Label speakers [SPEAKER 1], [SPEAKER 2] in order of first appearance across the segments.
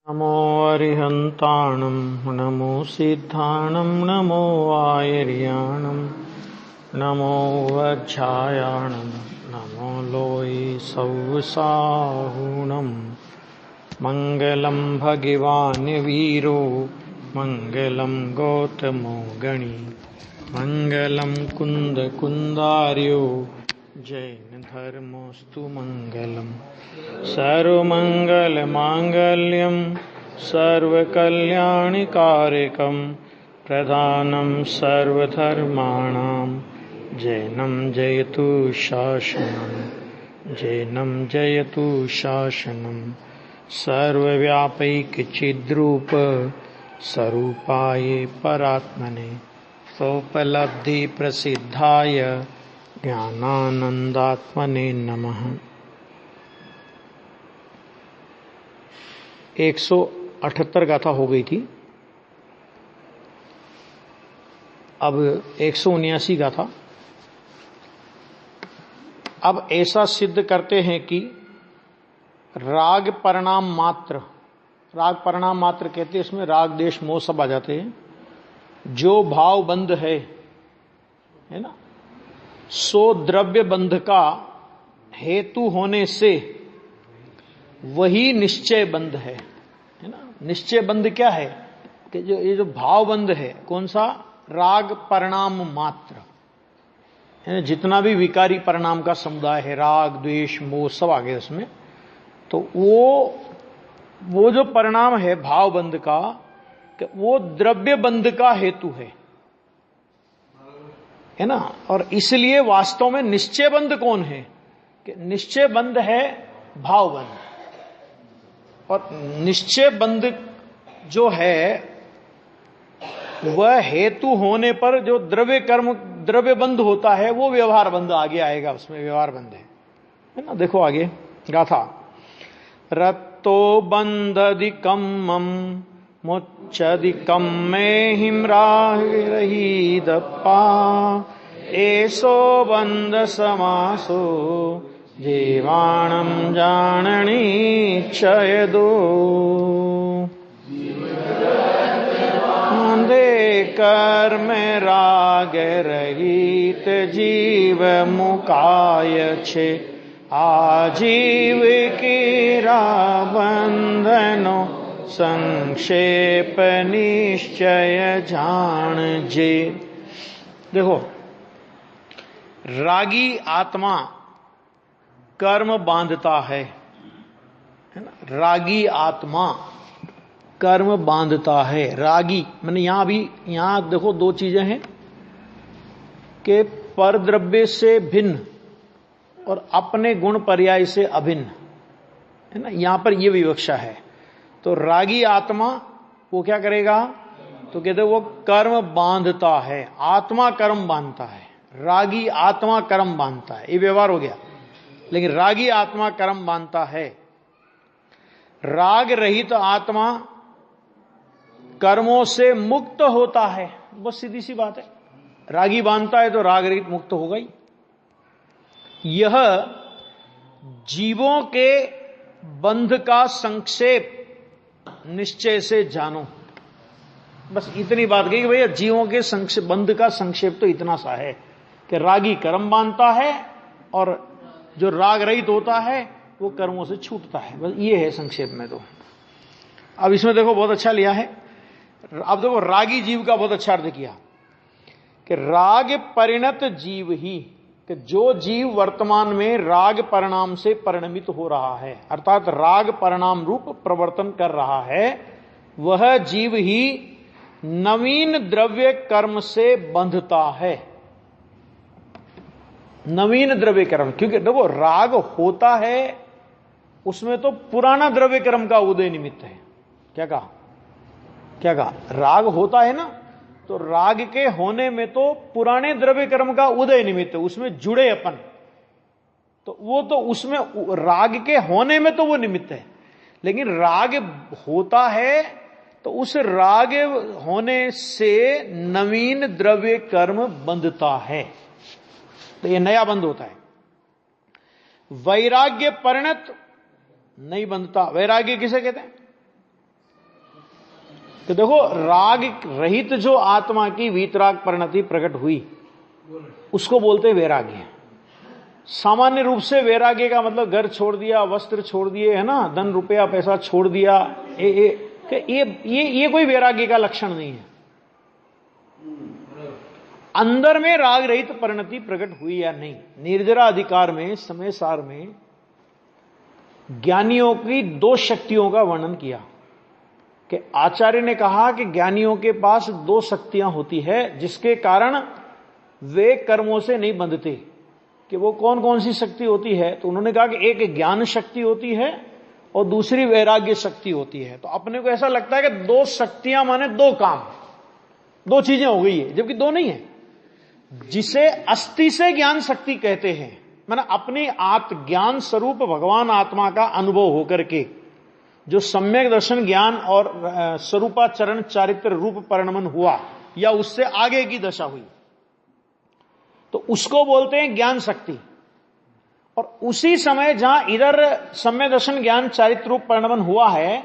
[SPEAKER 1] नमो अरिहन्ताणं नमो सिद्धाणं नमो आयर्याणं नमो वज्रायाणं नमो लोये सौसाहुणं मङ्गलं भगवान् वीरो मङ्गलं गौतमो गणी मङ्गलं कुन्दकुन्दार्यो जैन धर्मोस्तु मंगलम सर्वमंगल मांगल्यम सर्वकल्याणकारकम प्रधानम सर्वधर्माणां जैनम जयतु शासनम सर्वव्यापैकचिद्रूप स्वरूपाय परात्मने सोपलब्धि प्रसिद्धाय ज्ञानानंदात्मने नमः। 178 गाथा हो गई थी, अब 179 गाथा। अब ऐसा सिद्ध करते हैं कि राग परिणाम मात्र कहते हैं, इसमें राग देश मोह सब आ जाते हैं। जो भाव बंध है ना, सो द्रव्य बंध का हेतु होने से वही निश्चय बंध है ना। निश्चय बंध क्या है कि ये जो भाव बंध है, कौन सा? राग परिणाम मात्र है ना। जितना भी विकारी परिणाम का समुदाय है, राग द्वेष मोह सब आ गए उसमें। तो वो जो परिणाम है भाव बंध का, कि वो द्रव्य बंध का हेतु है ना। और इसलिए वास्तव में निश्चय बंध कौन है? कि निश्चय बंध है भाव बंध। और निश्चय बंध जो है वह हेतु होने पर जो द्रव्य बंध होता है वो व्यवहार बंध आगे आएगा, उसमें व्यवहार बंध है ना। देखो आगे गाथा। रत्तो बंधदिकम मुच्चदिकम में हिम्राहि दप्पा एसो बंध समासो जीवाणम जाननी क्षयदो दे कर्म राग रहित जीव मुकाय छे आजीव कीरा बंधनो संक्षेप निश्चय जान जे। देखो, रागी आत्मा कर्म बांधता है ना। रागी आत्मा कर्म बांधता है। रागी मैंने यहां देखो दो चीजें हैं कि परद्रव्य से भिन्न और अपने गुण पर्याय से अभिन्न है ना। यहां पर यह विवक्षा है। तो रागी आत्मा वो क्या करेगा? तो कहते वो कर्म बांधता है। आत्मा कर्म बांधता है, रागी आत्मा कर्म बांधता है। ये व्यवहार हो गया। लेकिन रागी आत्मा कर्म बांधता है। राग रहित आत्मा कर्मों से मुक्त होता है। बस सीधी सी बात है। रागी बांधता है तो राग रहित मुक्त होगा ही। यह जीवों के बंध का संक्षेप निश्चय से जानो। बस इतनी बात कही कि भैया जीवों के बंध का संक्षेप तो इतना सा है कि रागी कर्म बांधता है और जो राग रहित होता है वो कर्मों से छूटता है। बस ये है संक्षेप में। तो अब इसमें देखो बहुत अच्छा लिया है। अब देखो रागी जीव का बहुत अच्छा अर्थ किया कि राग परिणत जीव ही, कि जो जीव वर्तमान में राग परिणाम से परिणमित हो रहा है, अर्थात राग परिणाम रूप प्रवर्तन कर रहा है, वह जीव ही नवीन द्रव्य कर्म से बंधता है। नवीन द्रव्य कर्म, क्योंकि देखो राग होता है उसमें तो पुराना द्रव्य कर्म का उदय निमित्त है। क्या कहा? राग होता है ना, तो राग के होने में तो पुराने द्रव्य कर्म का उदय निमित्त है, उसमें जुड़े अपन। तो वो तो उसमें राग के होने में तो वो निमित्त है। लेकिन राग होता है तो उस राग होने से नवीन द्रव्य कर्म बंधता है। तो ये नया बंध होता है। वैराग्य परिणत नहीं बंधता। वैराग्य किसे कहते हैं? तो देखो, राग रहित जो आत्मा की वीतराग परिणति प्रकट हुई उसको बोलते हैं वैराग्य। सामान्य रूप से वैराग्य का मतलब घर छोड़ दिया, वस्त्र छोड़ दिए, है ना, धन रुपया पैसा छोड़ दिया, ये कोई वैराग्य का लक्षण नहीं है। अंदर में राग रहित परिणति प्रकट हुई या नहीं। निर्जरा अधिकार में समय सार में ज्ञानियों की दो शक्तियों का वर्णन किया कि आचार्य ने कहा कि ज्ञानियों के पास दो शक्तियां होती है जिसके कारण वे कर्मों से नहीं बंधते। कि वो कौन कौन सी शक्ति होती है? तो उन्होंने कहा कि एक ज्ञान शक्ति होती है और दूसरी वैराग्य शक्ति होती है। तो अपने को ऐसा लगता है कि दो शक्तियां माने दो काम, दो चीजें हो गई है, जबकि दो नहीं है। जिसे अस्थि से ज्ञान शक्ति कहते हैं, माने अपनी ज्ञान स्वरूप भगवान आत्मा का अनुभव होकर के जो सम्यक दर्शन ज्ञान और स्वरूपाचरण चारित्र रूप परिणमन हुआ या उससे आगे की दशा हुई, तो उसको बोलते हैं ज्ञान शक्ति। और उसी समय जहां इधर सम्यक दर्शन ज्ञान चारित्र रूप परिणमन हुआ है,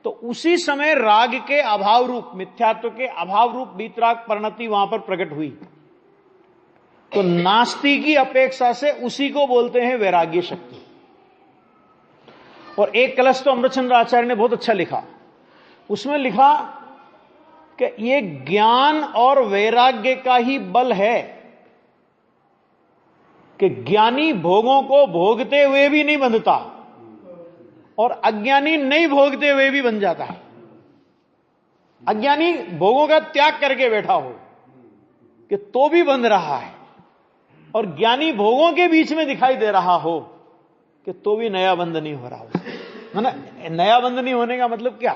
[SPEAKER 1] तो उसी समय राग के अभाव रूप, मिथ्यात्व के अभाव रूप वीतराग परिणति वहां पर प्रकट हुई। तो नास्ति की अपेक्षा से उसी को बोलते हैं वैराग्य शक्ति। और एक कलश तो अमृतचंद्र आचार्य ने बहुत अच्छा लिखा, उसमें लिखा कि ये ज्ञान और वैराग्य का ही बल है कि ज्ञानी भोगों को भोगते हुए भी नहीं बंधता और अज्ञानी नहीं भोगते हुए भी बन जाता है। अज्ञानी भोगों का त्याग करके बैठा हो कि तो भी बंध रहा है, और ज्ञानी भोगों के बीच में दिखाई दे रहा हो कि तो भी नया बंध नहीं हो रहा हो। ना, नया बंध नहीं होने का मतलब क्या?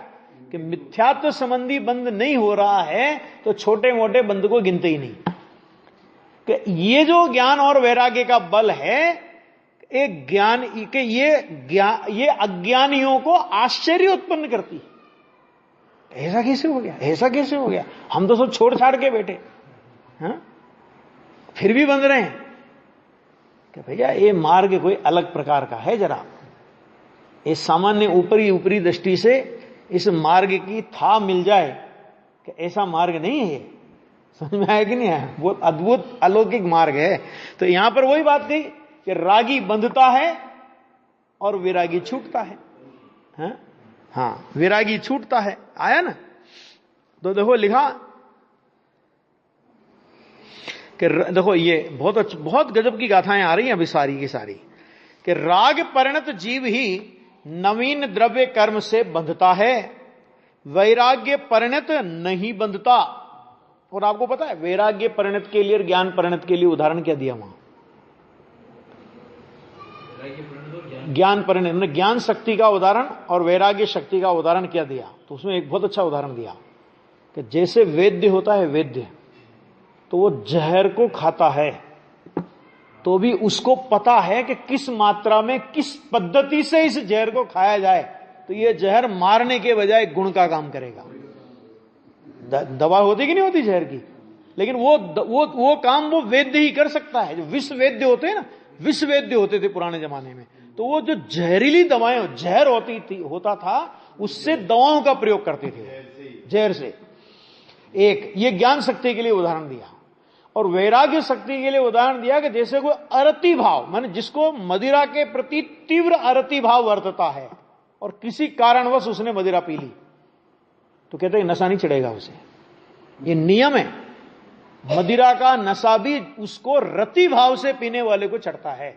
[SPEAKER 1] कि मिथ्यात्व संबंधी बंध नहीं हो रहा है तो छोटे मोटे बंध को गिनते ही नहीं। कि ये जो ज्ञान और वैराग्य का बल है, एक ज्ञान के ये अज्ञानियों को आश्चर्य उत्पन्न करती है। ऐसा कैसे हो गया, ऐसा कैसे हो गया, हम तो सब छोड़ छाड़ के बैठे हैं, फिर भी बंध रहे हैं। कि भैया ये मार्ग कोई अलग प्रकार का है। जरा ये सामान्य ऊपरी दृष्टि से इस मार्ग की था मिल जाए कि ऐसा मार्ग नहीं है। समझ में आया कि नहीं आया? बहुत अद्भुत अलौकिक मार्ग है। तो यहां पर वही बात कही कि रागी बंधता है और विरागी छूटता है। हाँ, विरागी छूटता है। आया ना? तो देखो लिखा कि देखो ये बहुत गजब की गाथाएं आ रही हैं अभी सारी की सारी, कि राग परिणत जीव ही नवीन द्रव्य कर्म से बंधता है, वैराग्य परिणत नहीं बंधता। और आपको पता है वैराग्य परिणत के लिए और ज्ञान परिणत के लिए उदाहरण क्या दिया वहां? ज्ञान परिणत, ज्ञान शक्ति का उदाहरण और वैराग्य शक्ति का उदाहरण क्या दिया? तो उसमें एक बहुत अच्छा उदाहरण दिया कि जैसे वैद्य होता है, वैद्य तो वो जहर को खाता है तो भी उसको पता है कि किस मात्रा में किस पद्धति से इस जहर को खाया जाए तो ये जहर मारने के बजाय गुण का काम करेगा। दवा होती कि नहीं होती जहर की, लेकिन वो काम वो वैद्य ही कर सकता है। जो विश्व वैद्य होते हैं ना, विश्व वैद्य होते थे पुराने जमाने में, तो वो जो जहरीली दवाएं जहर होता था उससे दवाओं का प्रयोग करते थे, जहर से। एक ये ज्ञान शक्ति के लिए उदाहरण दिया। और वैराग्य शक्ति के लिए उदाहरण दिया कि जैसे कोई अरति भाव, माने जिसको मदिरा के प्रति तीव्र अरति भाव वर्तता है और किसी कारणवश उसने मदिरा पी ली, तो कहते हैं नशा नहीं चढ़ेगा उसे। ये नियम है, मदिरा का नशा भी उसको रति भाव से पीने वाले को चढ़ता है।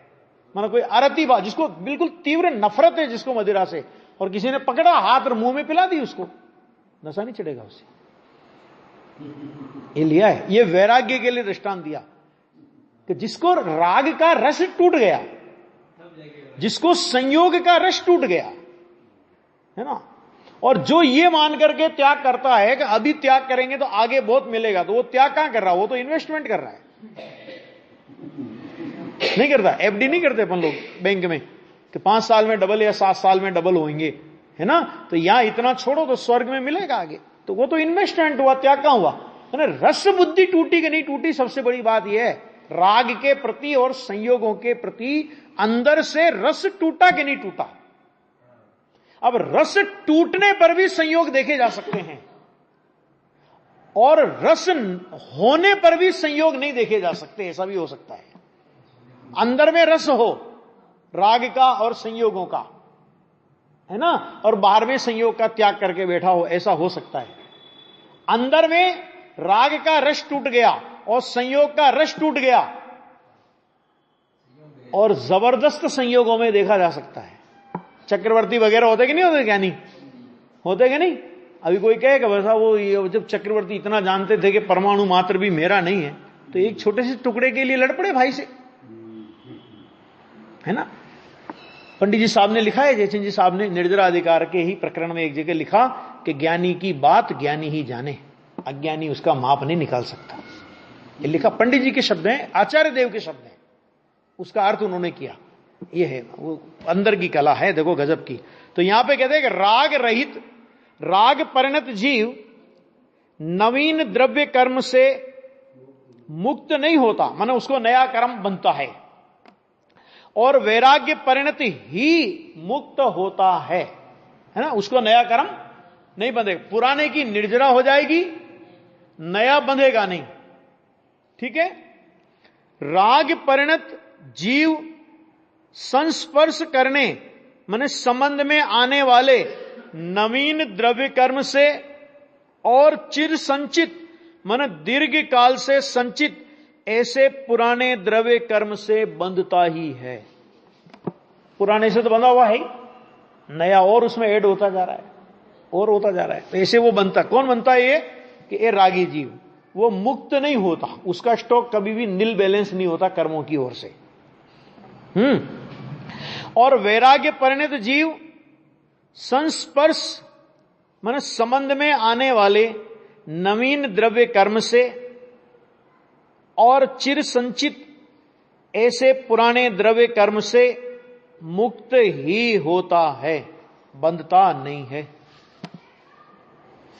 [SPEAKER 1] माना कोई अरति भाव, जिसको बिल्कुल तीव्र नफरत है जिसको मदिरा से, और किसी ने पकड़ा हाथ और मुंह में पिला दी उसको, नशा नहीं चढ़ेगा उसे। ये लिया है, ये वैराग्य के लिए दृष्टांत दिया कि जिसको राग का रस टूट गया, जिसको संयोग का रस टूट गया, है ना, और जो ये मान करके त्याग करता है कि अभी त्याग करेंगे तो आगे बहुत मिलेगा, तो वो त्याग कहां कर रहा है? वो तो इन्वेस्टमेंट कर रहा है। नहीं करता, एफडी नहीं करते अपन लोग बैंक में कि 5 साल में डबल या 7 साल में डबल होंगे, है ना, तो यहां इतना छोड़ो तो स्वर्ग में मिलेगा आगे। तो वो तो इन्वेस्टमेंट हुआ, त्याग कहां हुआ? रस बुद्धि टूटी कि नहीं टूटी, सबसे बड़ी बात यह है राग के प्रति और संयोगों के प्रति अंदर से रस टूटा कि नहीं टूटा। अब रस टूटने पर भी संयोग देखे जा सकते हैं, और रस होने पर भी संयोग नहीं देखे जा सकते, ऐसा भी हो सकता है। अंदर में रस हो राग का और संयोगों का, है ना, और बाहर में संयोग का त्याग करके बैठा हो, ऐसा हो सकता है। अंदर में राग का रस टूट गया और संयोग का रस टूट गया, और जबरदस्त संयोगों में देखा जा सकता है। चक्रवर्ती वगैरह होते कि नहीं होते, ज्ञानी होते कि नहीं? अभी कोई कहेगा वैसा वो जब चक्रवर्ती इतना जानते थे कि परमाणु मात्र भी मेरा नहीं है, तो एक छोटे से टुकड़े के लिए लड़ पड़े भाई से, है ना। पंडित जी साहब ने लिखा है, जयचंद जी साहब ने निर्जरा अधिकार के ही प्रकरण में एक जगह लिखा कि ज्ञानी की बात ज्ञानी ही जाने, अज्ञानी उसका माप नहीं निकाल सकता। ये लिखा पंडित जी के शब्द हैं, आचार्य देव के शब्द हैं, उसका अर्थ उन्होंने किया। ये है वो अंदर की कला है, देखो गजब की। तो यहां पे कहते हैं कि राग रहित, राग परिणत जीव नवीन द्रव्य कर्म से मुक्त नहीं होता, माने उसको नया कर्म बनता है, और वैराग्य परिणत ही मुक्त होता है ना, उसको नया कर्म नहीं बंधेगा। पुराने की निर्जरा हो जाएगी, नया बंधेगा नहीं, ठीक है। राग परिणत जीव संस्पर्श करने माने संबंध में आने वाले नवीन द्रव्य कर्म से और चिर संचित माने दीर्घ काल से संचित ऐसे पुराने द्रव्य कर्म से बंधता ही है। पुराने से तो बंधा हुआ है, नया और उसमें ऐड होता जा रहा है और होता जा रहा है। ऐसे वो बनता, कौन बनता है ये? कि ये रागी जीव, वो मुक्त नहीं होता, उसका स्टॉक कभी भी नील बैलेंस नहीं होता कर्मों की ओर से। और वैराग्य परिणत जीव संस्पर्श माने संबंध में आने वाले नवीन द्रव्य कर्म से और चिर संचित ऐसे पुराने द्रव्य कर्म से मुक्त ही होता है, बंधता नहीं है।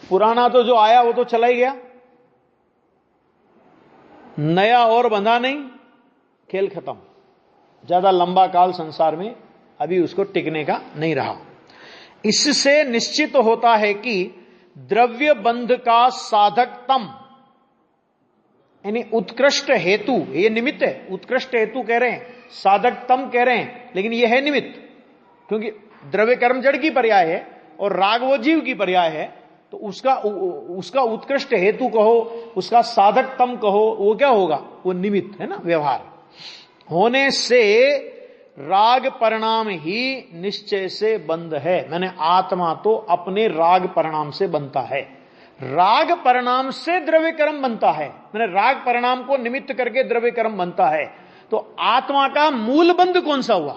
[SPEAKER 1] पुराना तो जो आया वो तो चला ही गया, नया और बंधा नहीं, खेल खत्म। ज्यादा लंबा काल संसार में अभी उसको टिकने का नहीं रहा। इससे निश्चित होता है कि द्रव्य बंध का साधकतम यानी उत्कृष्ट हेतु, ये निमित्त है, उत्कृष्ट हेतु कह रहे हैं, साधकतम कह रहे हैं, लेकिन ये है निमित्त, क्योंकि द्रव्य कर्म जड़ की पर्याय है और राग वो जीव की पर्याय है। तो उसका उत्कृष्ट हेतु कहो, उसका साधकतम कहो, वो क्या होगा? वो निमित्त है ना, व्यवहार होने से राग परिणाम ही निश्चय से बंध है। मैंने आत्मा तो अपने राग परिणाम से बनता है, राग परिणाम से द्रव्य कर्म बनता है, मैंने राग परिणाम को निमित्त करके द्रव्य कर्म बनता है। तो आत्मा का मूल बंध कौन सा हुआ?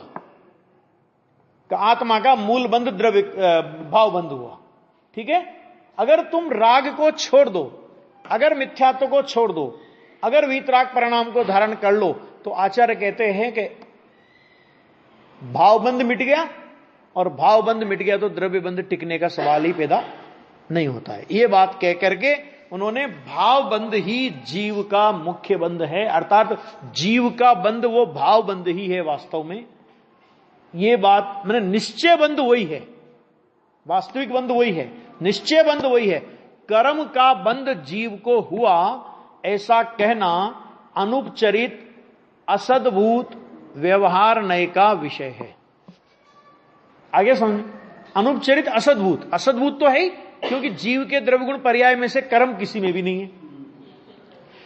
[SPEAKER 1] आत्मा का मूल बंध द्रव्य भाव बंध हुआ, ठीक है। अगर तुम राग को छोड़ दो, अगर मिथ्यात्व को छोड़ दो, अगर वीतराग परिणाम को धारण कर लो, तो आचार्य कहते हैं कि भावबंध मिट गया, और भावबंध मिट गया तो द्रव्य बंध टिकने का सवाल ही पैदा नहीं होता है। यह बात कह करके उन्होंने भावबंध ही जीव का मुख्य बंध है, अर्थात जीव का बंध वो भावबंध ही है वास्तव में। यह बात मैंने निश्चय बंध वही है, वास्तविक बंध वही है, निश्चय बंध वही है। कर्म का बंध जीव को हुआ ऐसा कहना अनुपचरित असद्भूत व्यवहार नय का विषय है। आगे समझ, अनुपचरित असद्भूत, असद्भूत तो है ही, क्योंकि जीव के द्रव्य गुण पर्याय में से कर्म किसी में भी नहीं है।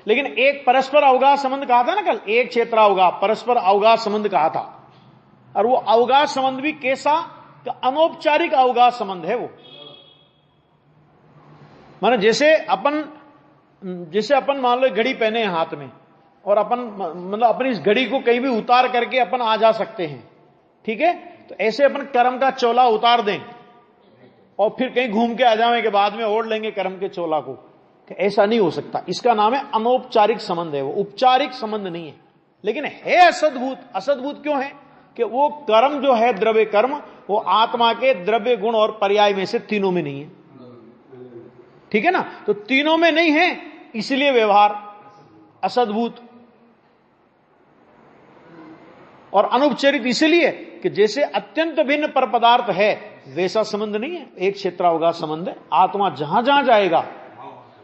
[SPEAKER 1] लेकिन एक परस्पर अवगाह संबंध कहा था ना कल, एक क्षेत्र अवगाह, परस्पर अवगाह संबंध कहा था, और वो अवगाह संबंध भी कैसा? अनौपचारिक अवगाह संबंध है वो। माने जैसे अपन मान लो घड़ी पहने हैं हाथ में, और अपन मतलब अपनी इस घड़ी को कहीं भी उतार करके अपन आ जा सकते हैं, ठीक है। तो ऐसे अपन कर्म का चोला उतार दें और फिर कहीं घूम के आ जाएं के बाद में ओढ़ लेंगे कर्म के चोला को, तो ऐसा नहीं हो सकता। इसका नाम है अनौपचारिक संबंध है, वो उपचारिक संबंध नहीं है। लेकिन है असद्भूत। असद्भूत क्यों है? कि वो कर्म जो है द्रव्य कर्म, वो आत्मा के द्रव्य गुण और पर्याय में से तीनों में नहीं है, ठीक है ना। तो तीनों में नहीं है, इसलिए व्यवहार असद्भूत। और अनुपचरित इसलिए कि जैसे अत्यंत भिन्न पर पदार्थ है वैसा संबंध नहीं है, एक क्षेत्रावगाह संबंध है। आत्मा जहां जहां जाएगा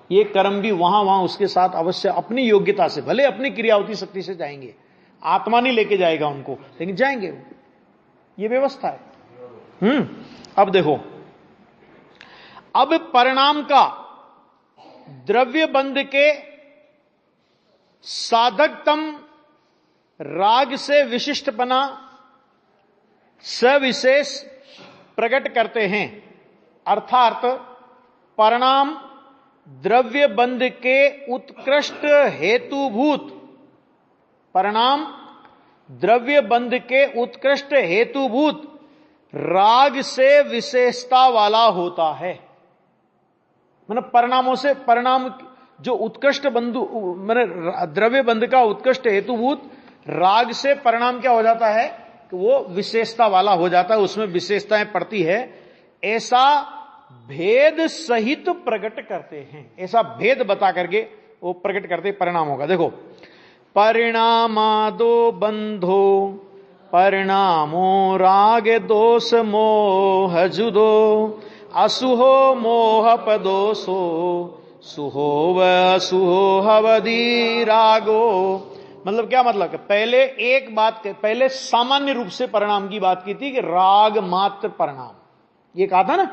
[SPEAKER 1] ये कर्म भी वहां वहां उसके साथ अवश्य अपनी योग्यता से, भले अपनी क्रियावती शक्ति से जाएंगे, आत्मा नहीं लेके जाएगा उनको, लेकिन जाएंगे, ये व्यवस्था है। अब देखो, अब परिणाम का द्रव्य बंध के साधकतम राग से विशिष्टपना सविशेष प्रकट करते हैं, अर्थात परिणाम द्रव्य बंध के उत्कृष्ट हेतुभूत, परिणाम द्रव्य बंध के उत्कृष्ट हेतुभूत राग से विशेषता वाला होता है। मतलब परिणामों से, परिणाम जो उत्कृष्ट बंधु मैंने द्रव्य बंध का उत्कृष्ट हेतुभूत राग से परिणाम क्या हो जाता है कि वो विशेषता वाला हो जाता है, उसमें विशेषताएं पड़ती है, ऐसा भेद सहित प्रकट करते हैं। ऐसा भेद बता करके वो प्रकट करते परिणाम होगा। देखो, परिणामादो बंधो परिणामो राग दोष मोह जुदो असुहो मोह पदोषो सुहो व असुहो हवदी रागो। मतलब क्या मतलब कि पहले एक बात, पहले सामान्य रूप से परिणाम की बात की थी कि राग मात्र परिणाम, ये कहा था ना।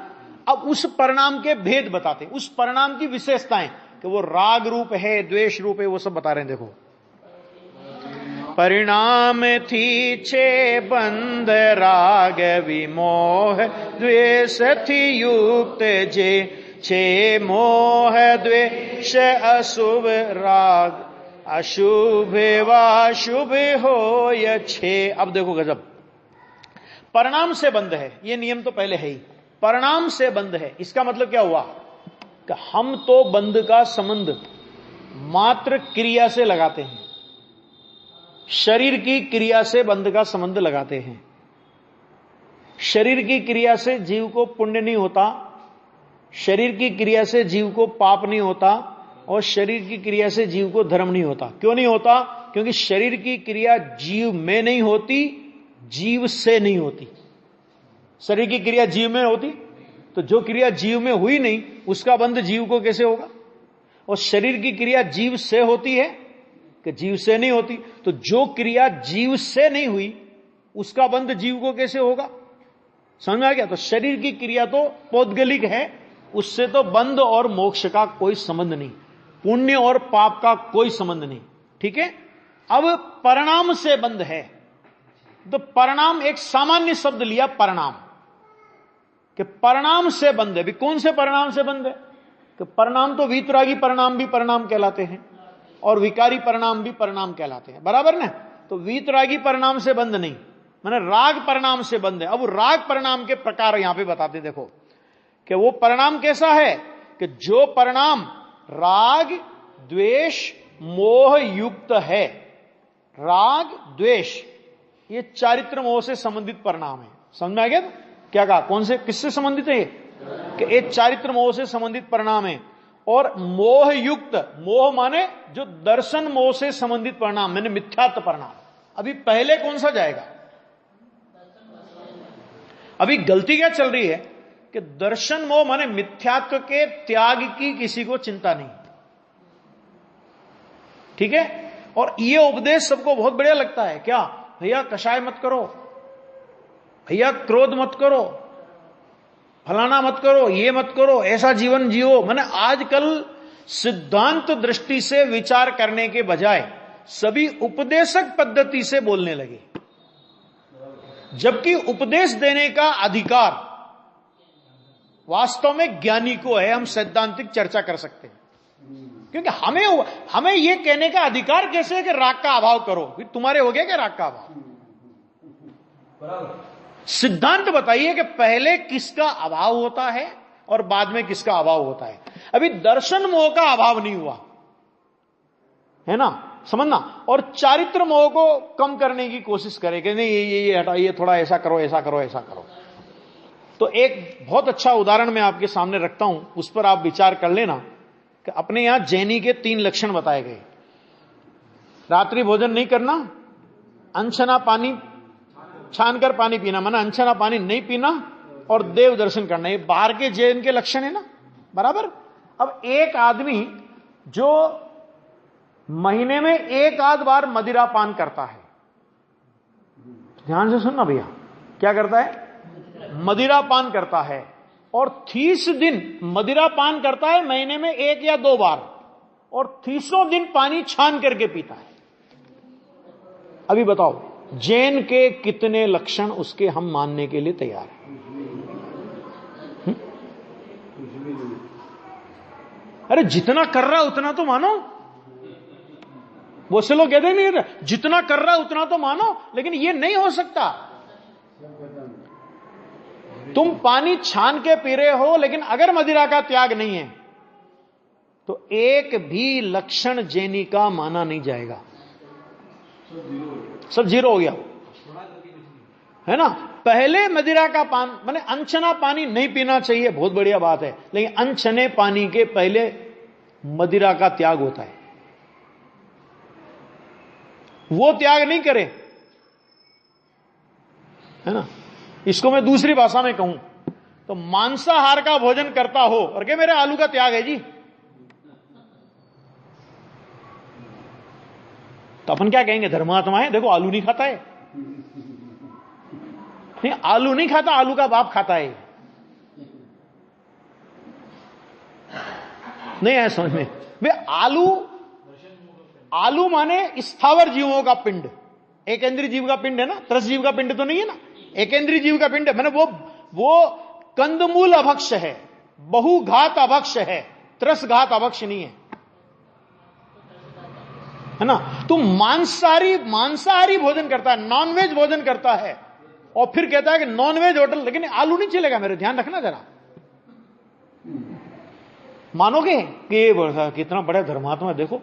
[SPEAKER 1] अब उस परिणाम के भेद बताते, उस परिणाम की विशेषताएं कि वो राग रूप है, द्वेष रूप है, वो सब बता रहे हैं। देखो, परिणाम थी छे बंध राग विमोह द्वेष थी युक्त जे छे मोह द्वेष अशुभ राग अशुभ वाशुभ हो ये छे। अब देखो गजब, परिणाम से बंध है, ये नियम तो पहले है ही, परिणाम से बंध है। इसका मतलब क्या हुआ कि हम तो बंध का संबंध मात्र क्रिया से लगाते हैं, शरीर की क्रिया से बंध का संबंध लगाते हैं। शरीर की क्रिया से जीव को पुण्य नहीं होता, शरीर की क्रिया से जीव को पाप नहीं होता, और शरीर की क्रिया से जीव को धर्म नहीं होता। क्यों नहीं होता? क्योंकि शरीर की क्रिया जीव में नहीं होती, जीव से नहीं होती। शरीर की क्रिया जीव में होती तो जो क्रिया जीव में हुई नहीं उसका बंध जीव को कैसे होगा? और शरीर की क्रिया जीव से होती है कि जीव से नहीं होती, तो जो क्रिया जीव से नहीं हुई उसका बंध जीव को कैसे होगा? समझ में आ गया? तो शरीर की क्रिया तो पौद्गलिक है, उससे तो बंध और मोक्ष का कोई संबंध नहीं, पुण्य और पाप का कोई संबंध नहीं। ठीक है। अब परिणाम से बंध है, तो परिणाम एक सामान्य शब्द लिया, परिणाम, कि परिणाम से बंध है। भी कौन से परिणाम से बंध है? कि परिणाम तो वीतरागी परिणाम भी परिणाम कहलाते हैं और विकारी परिणाम भी परिणाम कहलाते हैं, बराबर ना? तो वीतरागी परिणाम से बंध नहीं, माने राग परिणाम से बंध है। अब राग परिणाम के प्रकार यहां पे बताते, देखो कि वो परिणाम कैसा है कि जो परिणाम राग द्वेष मोह युक्त है। राग द्वेष ये चारित्र मोह से संबंधित परिणाम है। समझ में आ गया? क्या कहा? कौन से, किससे संबंधित है? कि ये चारित्र मोह से संबंधित परिणाम है। और मोह युक्त, मोह माने जो दर्शन मोह से संबंधित परिणाम, मैंने मिथ्यात्व परिणाम। अभी पहले कौन सा जाएगा? अभी गलती क्या चल रही है कि दर्शन मोह माने मिथ्यात्व के त्याग की किसी को चिंता नहीं। ठीक है। और ये उपदेश सबको बहुत बढ़िया लगता है, क्या भैया कषाय मत करो, भैया क्रोध मत करो, फलाना मत करो, ये मत करो, ऐसा जीवन जियो। माने आजकल सिद्धांत दृष्टि से विचार करने के बजाय सभी उपदेशक पद्धति से बोलने लगे, जबकि उपदेश देने का अधिकार वास्तव में ज्ञानी को है। हम सैद्धांतिक चर्चा कर सकते हैं, क्योंकि हमें यह कहने का अधिकार कैसे है कि राग का अभाव करो। तुम्हारे हो गया क्या राग का अभाव? सिद्धांत बताइए कि पहले किसका अभाव होता है और बाद में किसका अभाव होता है। अभी दर्शन मोह का अभाव नहीं हुआ है ना, समझना। और चारित्र मोह को कम करने की कोशिश करे कि नहीं ये हटा, ये थोड़ा ऐसा करो, ऐसा करो, ऐसा करो। तो एक बहुत अच्छा उदाहरण मैं आपके सामने रखता हूं, उस पर आप विचार कर लेना कि अपने यहां जैनी के 3 लक्षण बताए गए। रात्रि भोजन नहीं करना, अनछना पानी छानकर पानी पीना, माना अनछना पानी नहीं पीना, और देव दर्शन करना। ये बाहर के जैन के लक्षण है ना, बराबर। अब एक आदमी जो महीने में एक आध बार मदिरा पान करता है, ध्यान से सुनना भैया, क्या करता है? मदिरा पान करता है, और 30 दिन मदिरा पान करता है महीने में 1 या 2 बार, और 30 दिन पानी छान करके पीता है। अभी बताओ जैन के कितने लक्षण उसके हम मानने के लिए तैयार हैं? अरे जितना कर रहा उतना तो मानो। वो से लोग कहते नहीं, जितना कर रहा उतना तो मानो, लेकिन ये नहीं हो सकता। तुम पानी छान के पी रहे हो, लेकिन अगर मदिरा का त्याग नहीं है तो एक भी लक्षण जैनी का माना नहीं जाएगा, सब जीरो हो गया, है ना। पहले मदिरा का पान माने अनछना पानी नहीं पीना चाहिए, बहुत बढ़िया बात है, लेकिन अनछने पानी के पहले मदिरा का त्याग होता है। वो त्याग नहीं करे, है ना। इसको मैं दूसरी भाषा में कहूं तो मांसाहार का भोजन करता हो और क्या मेरे आलू का त्याग है जी, तो अपन क्या कहेंगे? धर्मात्मा है, देखो आलू नहीं खाता है। नहीं, आलू नहीं खाता, आलू का बाप खाता है। नहीं है समझ में? वे आलू माने स्थावर जीवों का पिंड, एकेंद्रीय जीव का पिंड है ना, त्रस जीव का पिंड तो नहीं है ना, एकेंद्रीय जीव का पिंड है। मैंने वो कंदमूल अभक्ष है, बहुघात अभक्ष है, त्रसघात अभक्ष नहीं है ना। तो मांसाहारी भोजन करता है, नॉनवेज भोजन करता है, और फिर कहता है कि नॉनवेज होटल, लेकिन आलू नहीं चलेगा मेरे, ध्यान रखना जरा। मानोगे कि कितना बड़ा धर्मात्मा, देखो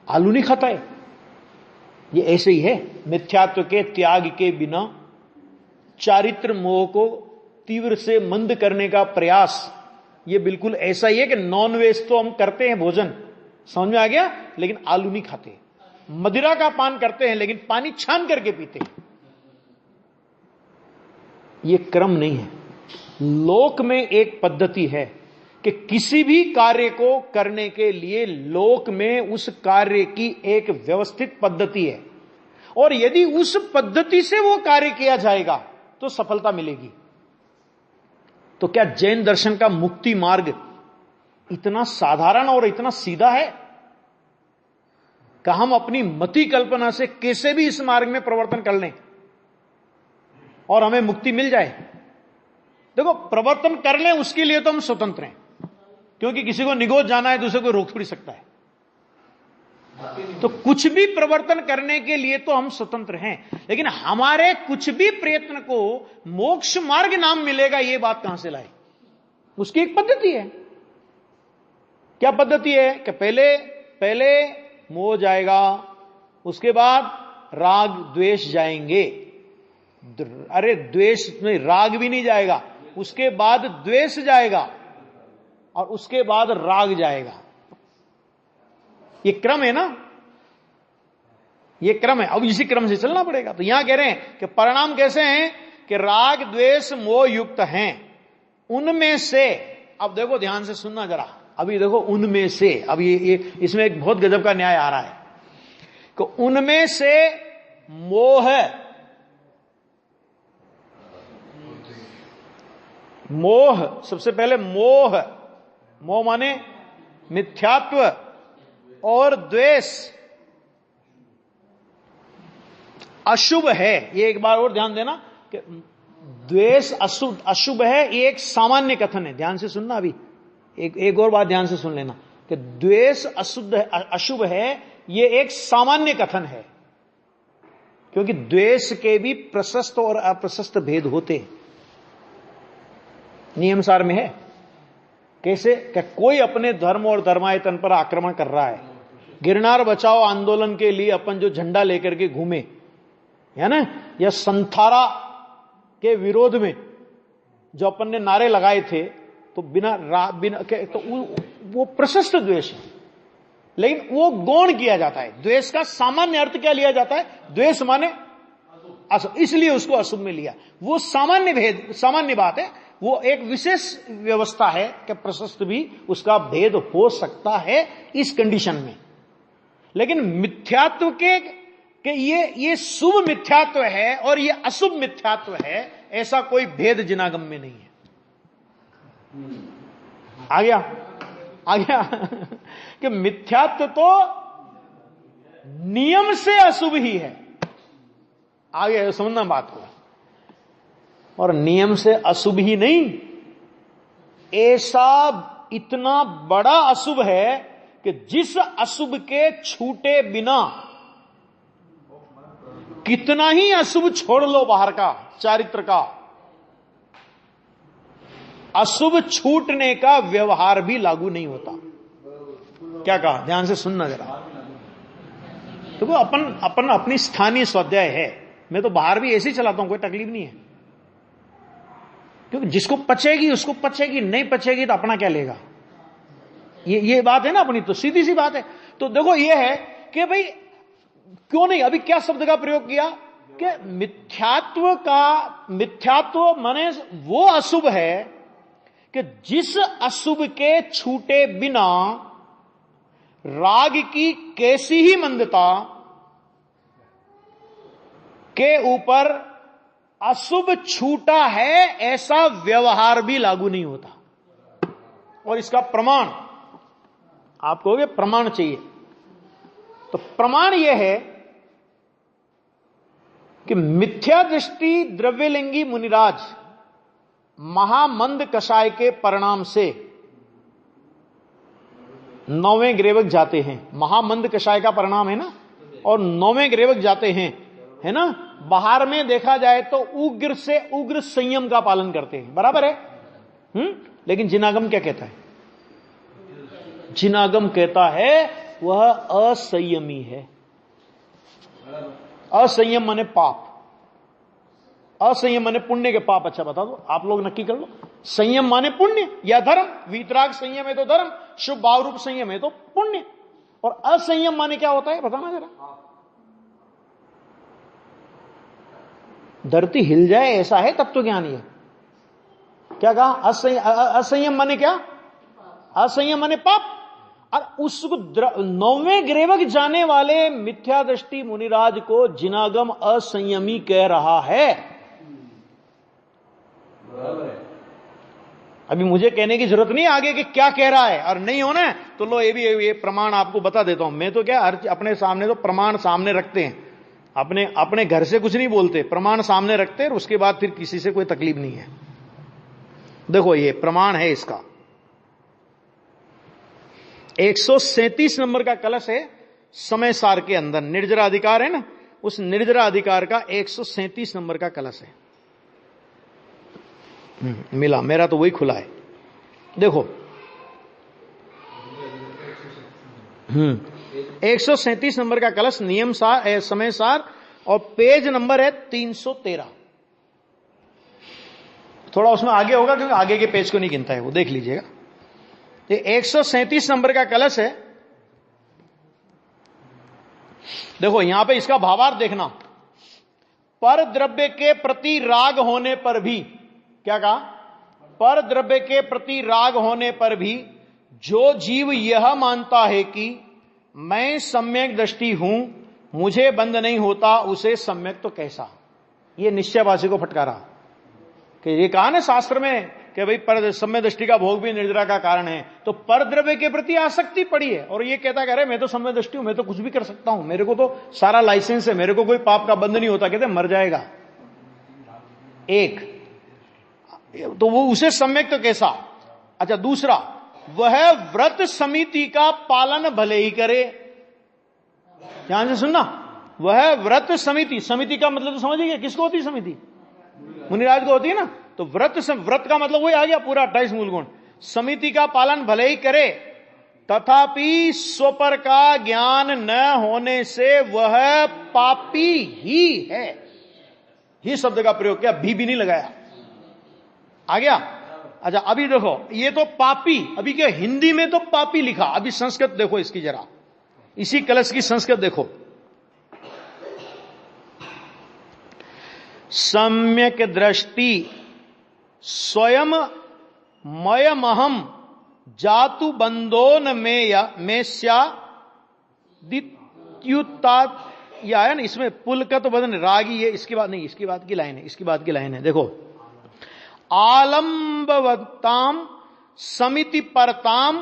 [SPEAKER 1] आलू नहीं खाता है। ये ऐसे ही है, मिथ्यात्व के त्याग के बिना चारित्र मोह को तीव्र से मंद करने का प्रयास, ये बिल्कुल ऐसा ही है कि नॉनवेज तो हम करते हैं भोजन, समझ में आ गया, लेकिन आलू नहीं खाते। मदिरा का पान करते हैं लेकिन पानी छान करके पीते हैं। ये क्रम नहीं है। लोक में एक पद्धति है कि किसी भी कार्य को करने के लिए लोक में उस कार्य की एक व्यवस्थित पद्धति है, और यदि उस पद्धति से वो कार्य किया जाएगा तो सफलता मिलेगी। तो क्या जैन दर्शन का मुक्ति मार्ग इतना साधारण और इतना सीधा है कि हम अपनी मति कल्पना से कैसे भी इस मार्ग में प्रवर्तन कर लें और हमें मुक्ति मिल जाए? देखो, प्रवर्तन कर लें उसके लिए तो हम स्वतंत्र हैं, क्योंकि किसी को निगोज जाना है, दूसरे को रोक थोड़ी सकता है। तो कुछ भी प्रवर्तन करने के लिए तो हम स्वतंत्र हैं, लेकिन हमारे कुछ भी प्रयत्न को मोक्ष मार्ग नाम मिलेगा, यह बात कहां से लाए? उसकी एक पद्धति है। क्या पद्धति है? कि पहले मोह जाएगा, उसके बाद राग द्वेष जाएंगे। अरे द्वेष में राग भी नहीं जाएगा, उसके बाद द्वेष जाएगा, और उसके बाद राग जाएगा। ये क्रम है ना, ये क्रम है। अब इसी क्रम से चलना पड़ेगा। तो यहां कह रहे हैं कि परिणाम कैसे हैं कि राग द्वेष मोह युक्त हैं, उनमें से, अब देखो ध्यान से सुनना जरा, अभी देखो उनमें से, अब ये इसमें एक बहुत गजब का न्याय आ रहा है कि उनमें से मोह, सबसे पहले मोह माने मिथ्यात्व और द्वेष अशुभ है। ये एक बार और ध्यान देना कि द्वेष अशुभ है, ये एक सामान्य कथन है। ध्यान से सुनना, अभी एक और बात ध्यान से सुन लेना कि द्वेष अशुभ है, ये एक सामान्य कथन है, क्योंकि द्वेष के भी प्रशस्त और अप्रशस्त भेद होते हैं। नियमसार में है। कैसे? कि कोई अपने धर्म और धर्मायतन पर आक्रमण कर रहा है। गिरनार बचाओ आंदोलन के लिए अपन जो झंडा लेकर के घूमे, है ना, या संथारा के विरोध में जो अपन ने नारे लगाए थे, तो बिना तो वो प्रशस्त द्वेष है, लेकिन वो गौण किया जाता है। द्वेष का सामान्य अर्थ क्या लिया जाता है? द्वेष माने अशुभ, इसलिए उसको अशुभ में लिया। वो सामान्य भेद, सामान्य बात है, वो एक विशेष व्यवस्था है कि प्रशस्त भी उसका भेद हो सकता है इस कंडीशन में। लेकिन मिथ्यात्व के ये शुभ मिथ्यात्व है और ये अशुभ मिथ्यात्व है, ऐसा कोई भेद जिनागम में नहीं है। आ गया कि मिथ्यात्व तो नियम से अशुभ ही है। आ गया समझना बात को। और नियम से अशुभ ही नहीं, ऐसा इतना बड़ा अशुभ है कि जिस अशुभ के छूटे बिना कितना ही अशुभ छोड़ लो बाहर का चारित्र का, अशुभ छूटने का व्यवहार भी लागू नहीं होता। क्या कहा, ध्यान से सुनना जरा। तो वो अपन अपनी स्थानीय स्वाध्याय है। मैं तो बाहर भी ऐसे ही चलाता हूं, कोई तकलीफ नहीं है, क्योंकि जिसको पचेगी उसको पचेगी, नहीं पचेगी तो अपना क्या लेगा। ये बात है ना अपनी, तो सीधी सी बात है। तो देखो ये है कि भाई क्यों नहीं, अभी क्या शब्द का प्रयोग किया कि मिथ्यात्व माने वो अशुभ है कि जिस अशुभ के छूटे बिना राग की कैसी ही मंदता के ऊपर अशुभ छूटा है, ऐसा व्यवहार भी लागू नहीं होता। और इसका प्रमाण आप कहोगे प्रमाण चाहिए, तो प्रमाण यह है कि मिथ्या दृष्टि द्रव्यलिंगी मुनिराज महामंद कषाय के परिणाम से 9वें ग्रेवक जाते हैं। महामंद कषाय का परिणाम है ना, और 9वें ग्रेवक जाते हैं, है ना। बाहर में देखा जाए तो उग्र से उग्र संयम का पालन करते हैं, बराबर है। लेकिन जिनागम क्या कहता है? जिनागम कहता है वह असंयमी है। असंयम माने पाप, असंयम माने पुण्य के पाप। अच्छा बता दो, आप लोग नक्की कर लो। संयम माने पुण्य या धर्म, वीतराग संयम है तो धर्म, शुभ भाव रूप संयम है तो पुण्य। और असंयम माने क्या होता है बताना जरा। धरती हिल जाए ऐसा है तत्व ज्ञान। ये क्या कहा? असंयम माने क्या? असंयम माने पाप। और उसको 9वें ग्रेवक जाने वाले मिथ्या दृष्टि मुनिराज को जिनागम असंयमी कह रहा है। अभी मुझे कहने की जरूरत नहीं आगे कि क्या कह रहा है, और नहीं होना है तो लो ये प्रमाण आपको बता देता हूं। मैं तो क्या अपने सामने तो प्रमाण सामने रखते हैं, अपने घर से कुछ नहीं बोलते, प्रमाण सामने रखते हैं, और उसके बाद फिर किसी से कोई तकलीफ नहीं है। देखो ये प्रमाण है इसका। 137 नंबर का कलश है समय सार के अंदर, निर्जरा अधिकार है ना, उस निर्जरा अधिकार का 137 नंबर का कलश है। मिला, मेरा तो वही खुला है। देखो 137 नंबर का कलश, नियम सार, समय सार, और पेज नंबर है 313। थोड़ा उसमें आगे होगा क्योंकि आगे के पेज को नहीं गिनता है, वो देख लीजिएगा। ये 137 नंबर का कलश है। देखो यहां पे इसका भावार्थ देखना। पर द्रव्य के प्रति राग होने पर भी, क्या कहा? पर द्रव्य के प्रति राग होने पर भी जो जीव यह मानता है कि मैं सम्यक दृष्टि हूं, मुझे बंध नहीं होता, उसे सम्यक तो कैसा। ये निश्चयवासी को फटकारा कि ये कहा ना शास्त्र में कि भाई पर सम्य दृष्टि का भोग भी निर्जरा का कारण है। तो पर द्रव्य के प्रति आसक्ति पड़ी है, और ये कहता कह रहे मैं तो सम्य दृष्टि हूं, मैं तो कुछ भी कर सकता हूं, मेरे को तो सारा लाइसेंस है, मेरे को कोई पाप का बंध नहीं होता। कहते मर जाएगा एक, तो वो उसे सम्यक तो कैसा। अच्छा दूसरा, वह व्रत समिति का पालन भले ही करे। ध्यान से सुनना, वह व्रत समिति, समिति का मतलब तो समझिए किसको होती है समिति? मुनिराज को होती है ना। तो व्रत का मतलब वही आ गया पूरा 28 मूल गुण। समिति का पालन भले ही करे, तथापि स्वपर का ज्ञान न होने से वह पापी ही है। ही शब्द का प्रयोग किया, भी नहीं लगाया। आ गया? अच्छा अभी देखो, ये तो पापी, अभी क्या हिंदी में तो पापी लिखा, अभी संस्कृत देखो इसकी जरा, इसी कलश की संस्कृत देखो। सम्यक दृष्टि स्वयं मयमहम जातु बंदोन में या है ना, इसमें पुलकत बदन रागी, ये इसकी बात नहीं, इसकी बात की लाइन है, इसकी बात की लाइन है। देखो, आलंबवताम समिति परताम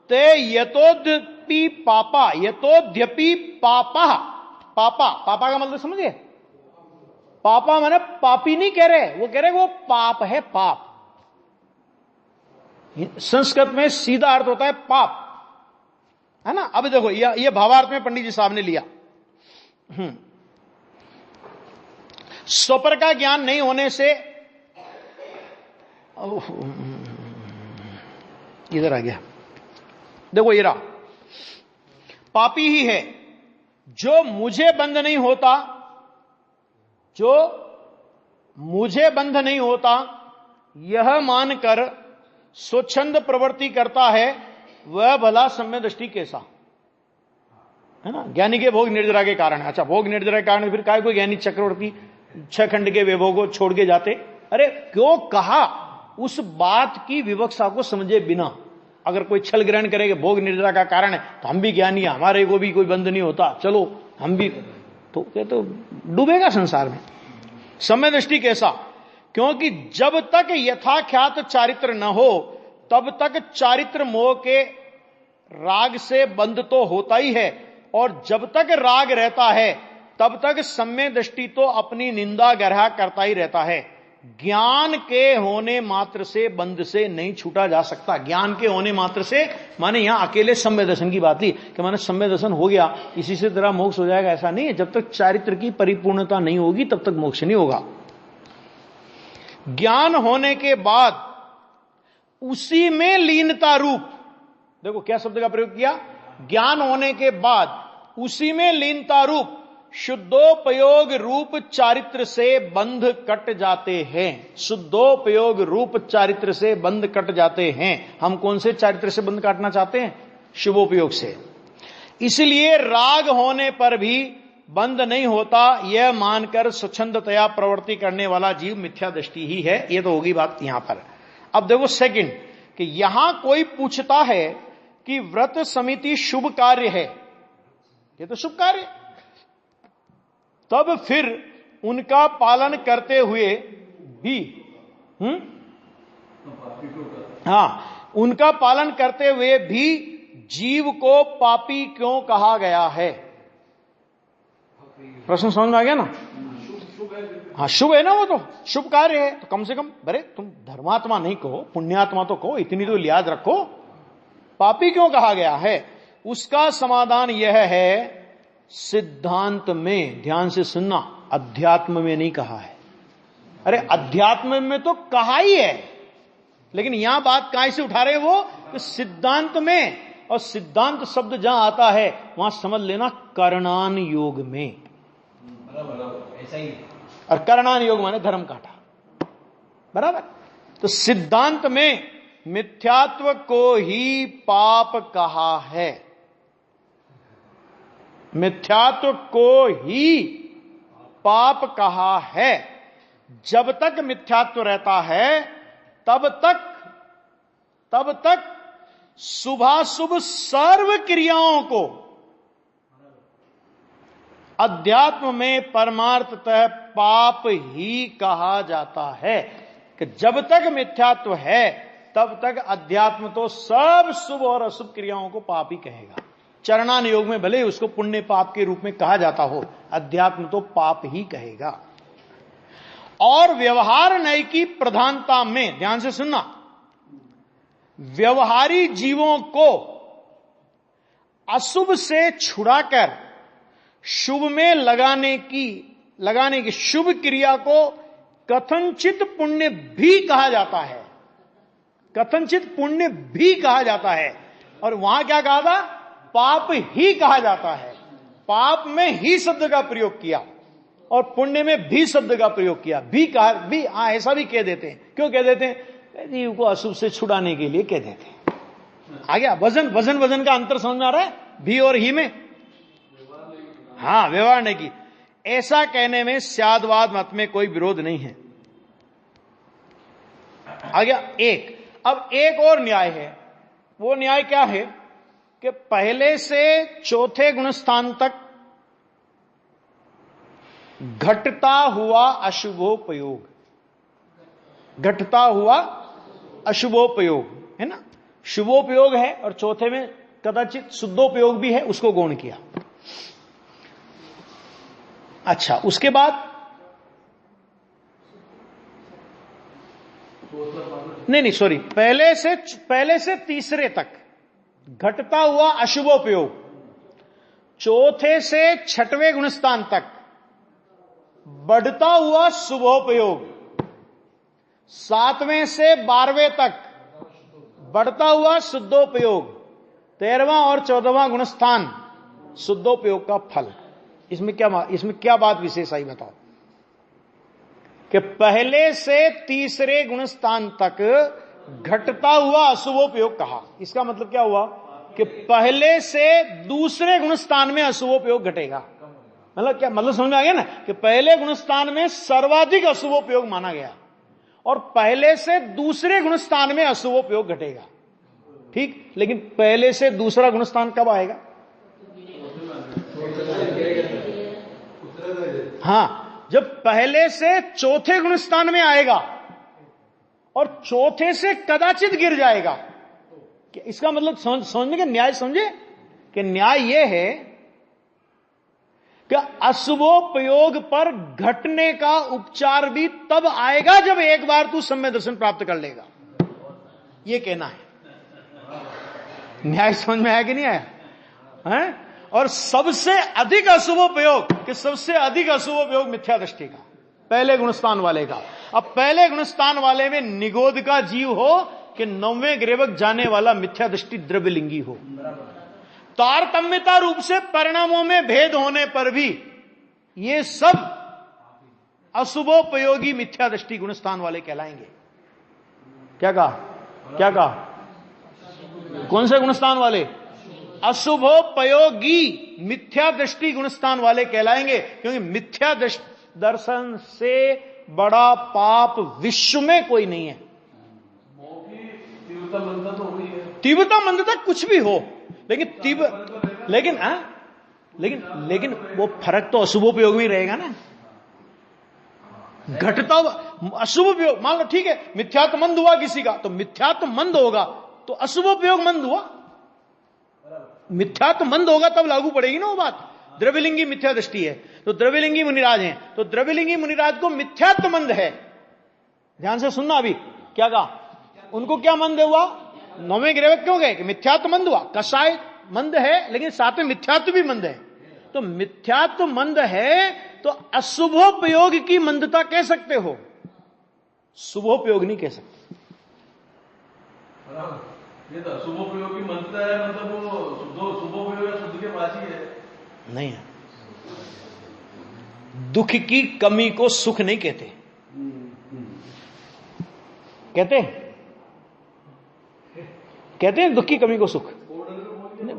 [SPEAKER 1] ते यतोद्यपि पापा, यतोद्यपि पापा, पापा, पापा का मतलब समझिए, पापा माने पापी नहीं कह रहे, वो कह रहे वो पाप है, पाप। संस्कृत में सीधा अर्थ होता है पाप, है ना। अब देखो ये भावार्थ में पंडित जी साहब ने लिया, स्वपर का ज्ञान नहीं होने से, इधर आ गया, देखो ये रहा, पापी ही है जो मुझे बंध नहीं होता, जो मुझे बंध नहीं होता यह मानकर स्वच्छंद प्रवृत्ति करता है, वह भला सम्य दृष्टि कैसा, है ना। ज्ञानी के भोग निर्जरा के कारण है। अच्छा, भोग निर्जरा के कारण फिर काय कोई ज्ञानी चक्रवर्ती 6 खंड के वैभोगों छोड़ के जाते, अरे क्यों कहा, उस बात की विवक्षा को समझे बिना अगर कोई छल ग्रहण करेगा भोग निर्जरा का कारण है तो हम भी ज्ञानी है, हमारे को भी कोई बंध नहीं होता, चलो हम भी, तो डूबेगा संसार में। सम्य दृष्टि कैसा, क्योंकि जब तक यथाख्यात चारित्र न हो तब तक चारित्र मोह के राग से बंध तो होता ही है, और जब तक राग रहता है तब तक सम्य दृष्टि तो अपनी निंदा ग्रह करता ही रहता है। ज्ञान के होने मात्र से बंध से नहीं छूटा जा सकता। ज्ञान के होने मात्र से माने यहां अकेले सम्य दर्शन की बात ली कि माने सम्य दर्शन हो गया इसी से तेरा मोक्ष हो जाएगा, ऐसा नहीं है। जब तक चारित्र की परिपूर्णता नहीं होगी तब तक मोक्ष नहीं होगा। ज्ञान होने के बाद उसी में लीनता रूप, देखो क्या शब्द का प्रयोग किया, ज्ञान होने के बाद उसी में लीनता रूप शुद्धोपयोग रूप चारित्र से बंध कट जाते हैं। शुद्धोपयोग रूप चारित्र से बंध कट जाते हैं। हम कौन से चारित्र से बंध काटना चाहते हैं? शुभोपयोग से। इसलिए राग होने पर भी बंध नहीं होता, यह मानकर स्वच्छंदतया प्रवृत्ति करने वाला जीव मिथ्या दृष्टि ही है। यह तो होगी बात यहां पर। अब देखो सेकंड, कि यहां कोई पूछता है कि व्रत समिति शुभ कार्य है, ये तो शुभ कार्य, तब फिर उनका पालन करते हुए भी उनका पालन करते हुए भी जीव को पापी क्यों कहा गया है? प्रश्न समझ में आ गया ना? हाँ, शुभ है ना, वो तो शुभ कार्य है, तो कम से कम भरे तुम धर्मात्मा नहीं कहो, पुण्यात्मा तो कहो, इतनी तो लिहाज रखो। पापी क्यों कहा गया है? उसका समाधान यह है, सिद्धांत में, ध्यान से सुनना, अध्यात्म में नहीं कहा है। अरे अध्यात्म में तो कहा ही है, लेकिन यहां बात काहे से उठा रहे वो, कि सिद्धांत में। और सिद्धांत शब्द जहां आता है वहां समझ लेना करणान योग में, ऐसा ही। और करणान योग माने धर्म काटा, बराबर। तो सिद्धांत में मिथ्यात्व को ही पाप कहा है, मिथ्यात्व को ही पाप कहा है। जब तक मिथ्यात्व रहता है तब तक शुभाशुभ सर्व क्रियाओं को अध्यात्म में परमार्थतः पाप ही कहा जाता है। कि जब तक मिथ्यात्व है तब तक अध्यात्म तो सब शुभ और अशुभ क्रियाओं को पाप ही कहेगा। चरणान योग में भले उसको पुण्य पाप के रूप में कहा जाता हो, अध्यात्म तो पाप ही कहेगा। और व्यवहार नय की प्रधानता में, ध्यान से सुनना, व्यवहारी जीवों को अशुभ से छुड़ाकर शुभ में लगाने की शुभ क्रिया को कथनचित पुण्य भी कहा जाता है। कथनचित पुण्य भी कहा जाता है। और वहां क्या कहा था? पाप ही कहा जाता है। पाप में ही शब्द का प्रयोग किया और पुण्य में भी शब्द का प्रयोग किया। भी कहा, भी ऐसा भी कह देते हैं। क्यों कह देते हैं? जीव को अशुभ से छुड़ाने के लिए कह देते हैं। आ गया वजन का अंतर समझ में आ रहा है भी और ही में? हाँ, व्यवहार नहीं की। ऐसा कहने में स्यादवाद मत में कोई विरोध नहीं है। आ गया एक। अब एक और न्याय है, वो न्याय क्या है कि पहले से चौथे गुणस्थान तक घटता हुआ अशुभोपयोग, घटता हुआ अशुभोपयोग है ना, शुभोपयोग है और चौथे में कदाचित शुद्धोपयोग भी है, उसको गौण किया। अच्छा, उसके बाद नहीं सॉरी, पहले से तीसरे तक घटता हुआ अशुभोपयोग, चौथे से छठवें गुणस्थान तक बढ़ता हुआ शुभोपयोग, 7वें से 12वें तक बढ़ता हुआ शुद्धोपयोग, 13वां और 14वां गुणस्थान शुद्धोपयोग का फल। इसमें क्या बात विशेष आई बताओ कि पहले से तीसरे गुणस्थान तक घटता हुआ अशुभोपयोग कहा। इसका मतलब क्या हुआ कि पहले से दूसरे गुणस्थान में अशुभोपयोग घटेगा। मतलब क्या मतलब समझ में आ गया ना कि पहले गुणस्थान में सर्वाधिक अशुभोपयोग माना गया और पहले से दूसरे गुणस्थान में अशुभोपयोग घटेगा। ठीक, लेकिन पहले से दूसरा गुणस्थान कब आएगा? हाँ, जब पहले से चौथे गुणस्थान में आएगा और चौथे से कदाचित गिर जाएगा। इसका मतलब समझने के न्याय समझे कि न्याय यह है कि अशुभोपयोग पर घटने का उपचार भी तब आएगा जब एक बार तू सम्यक दर्शन प्राप्त कर लेगा। यह कहना है। न्याय समझ में आया कि नहीं आया? है? और सबसे अधिक अशुभोपयोग कि सबसे अधिक अशुभोपयोग मिथ्या दृष्टि का, पहले गुणस्थान वाले का। अब पहले गुणस्थान वाले में निगोद का जीव हो कि 9वें ग्रेवक जाने वाला मिथ्या दृष्टि द्रव्यलिंगी हो। तारतम्यता रूप से परिणामों में भेद होने पर भी ये सब अशुभोपयोगी मिथ्या दृष्टि गुणस्थान वाले कहलाएंगे। क्या कहा? कौन से गुणस्थान वाले? अशुभोपयोगी मिथ्या दृष्टि गुणस्थान वाले कहलाएंगे, क्योंकि मिथ्या दर्शन से बड़ा पाप विश्व में कोई नहीं है। तीव्रता मंदता कुछ भी हो, लेकिन वो फर्क तो अशुभोपयोग में रहेगा ना। घटता अशुभ उपयोग, मान लो ठीक है मिथ्यात्व मंद हुआ किसी का, तो मिथ्यात्व मंद होगा तो अशुभोपयोग मंद हुआ। मिथ्यात्व मंद होगा तब लागू पड़ेगी ना वो बात। द्रव्यलिंगी मिथ्या दृष्टि है तो द्रव्यलिंगी मुनिराज हैं, तो द्रव्यलिंगी मुनिराज को मिथ्यात्व मंद है। ध्यान से सुनना, अभी क्या कहा? उनको क्या मंद हुआ? 9वें ग्रेवक क्यों गए कि मिथ्यात्व मंद हुआ। कषाय मंद है लेकिन साथ में मिथ्यात्व भी मंद है, तो मिथ्यात्व मंद है तो अशुभोपयोग की मंदता कह सकते हो, शुभोपयोग नहीं कह सकते।
[SPEAKER 2] ये तो शुभोपयोग की मंदता है, मतलब वो शुभोपयोग शुद्ध के पास ही है,
[SPEAKER 1] नहीं है। दुख की कमी को सुख नहीं कहते। कहते हैं दुख की कमी को सुख।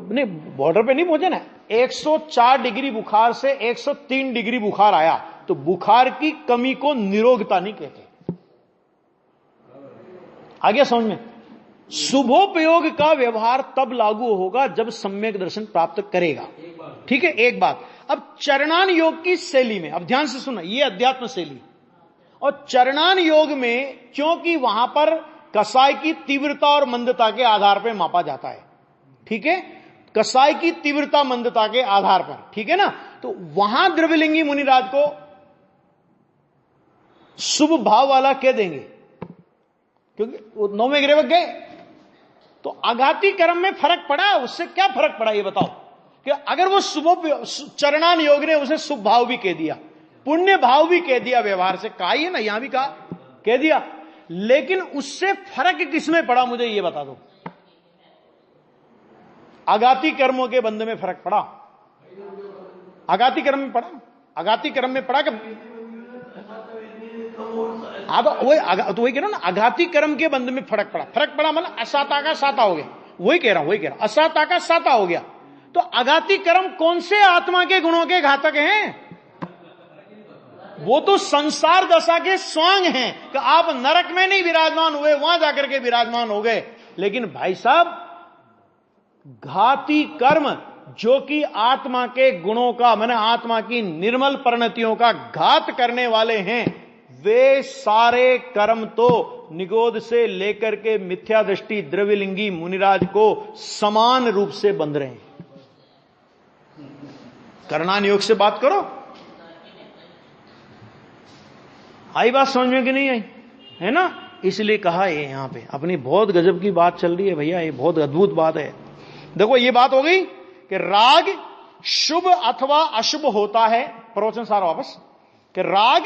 [SPEAKER 1] नहीं, बॉर्डर पे नहीं पहुंचे ना। 104 डिग्री बुखार से 103 डिग्री बुखार आया तो बुखार की कमी को निरोगता नहीं कहते। आगे समझ में। शुभोपयोग का व्यवहार तब लागू होगा जब सम्यक दर्शन प्राप्त करेगा। ठीक है, एक बात। अब चरणान योग की शैली में, अब ध्यान से सुना, ये अध्यात्म शैली और चरणान योग में, क्योंकि वहां पर कसाय की तीव्रता और मंदता के आधार पर मापा जाता है। ठीक है, कसाय की तीव्रता मंदता के आधार पर, ठीक है ना, तो वहां द्रव्यलिंगी मुनिराज को शुभ भाव वाला कह देंगे, क्योंकि वो 9वें ग्रेवक गए। तो आघाती कर्म में फर्क पड़ा, उससे क्या फर्क पड़ा ये बताओ कि अगर वो शुभ चरणान योग ने उसे शुभ भाव भी कह दिया, पुण्य भाव भी कह दिया, व्यवहार से कहा ही है ना, यहां भी कहा, कह दिया, लेकिन उससे फर्क किसमें पड़ा मुझे ये बता दो। आघाती कर्मों के बंध में फर्क पड़ा, आघाती कर्म में पड़ा, आघाती कर्म में पड़ा कि तो वही कह रहा ना, आघाती कर्म के बंध में फर्क पड़ा मतलब असाता का साता हो गया। वही कह रहा हूं, असाता का साता हो गया। तो आघाती कर्म कौन से आत्मा के गुणों के घातक हैं? वो तो संसार दशा के स्वांग हैं कि आप नरक में नहीं विराजमान हुए, वहां जाकर के विराजमान हो गए। लेकिन भाई साहब, घाती कर्म जो कि आत्मा के गुणों का, माने आत्मा की निर्मल परिणतियों का घात करने वाले हैं, वे सारे कर्म तो निगोद से लेकर के मिथ्या दृष्टि द्रव्यलिंगी मुनिराज को समान रूप से बंध रहे हैं। करणान योग से बात करो। आई बात समझ में कि नहीं आई? है ना? इसलिए कहा ये यहां पे अपनी बहुत गजब की बात चल रही है भैया, ये बहुत अद्भुत बात है। देखो ये बात हो गई कि राग शुभ अथवा अशुभ होता है। प्रवचन सारा वापस कि राग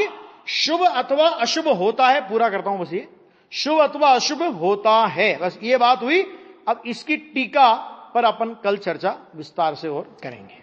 [SPEAKER 1] शुभ अथवा अशुभ होता है। पूरा करता हूं बस, ये शुभ अथवा अशुभ होता है, बस ये बात हुई। अब इसकी टीका पर अपन कल चर्चा विस्तार से और करेंगे।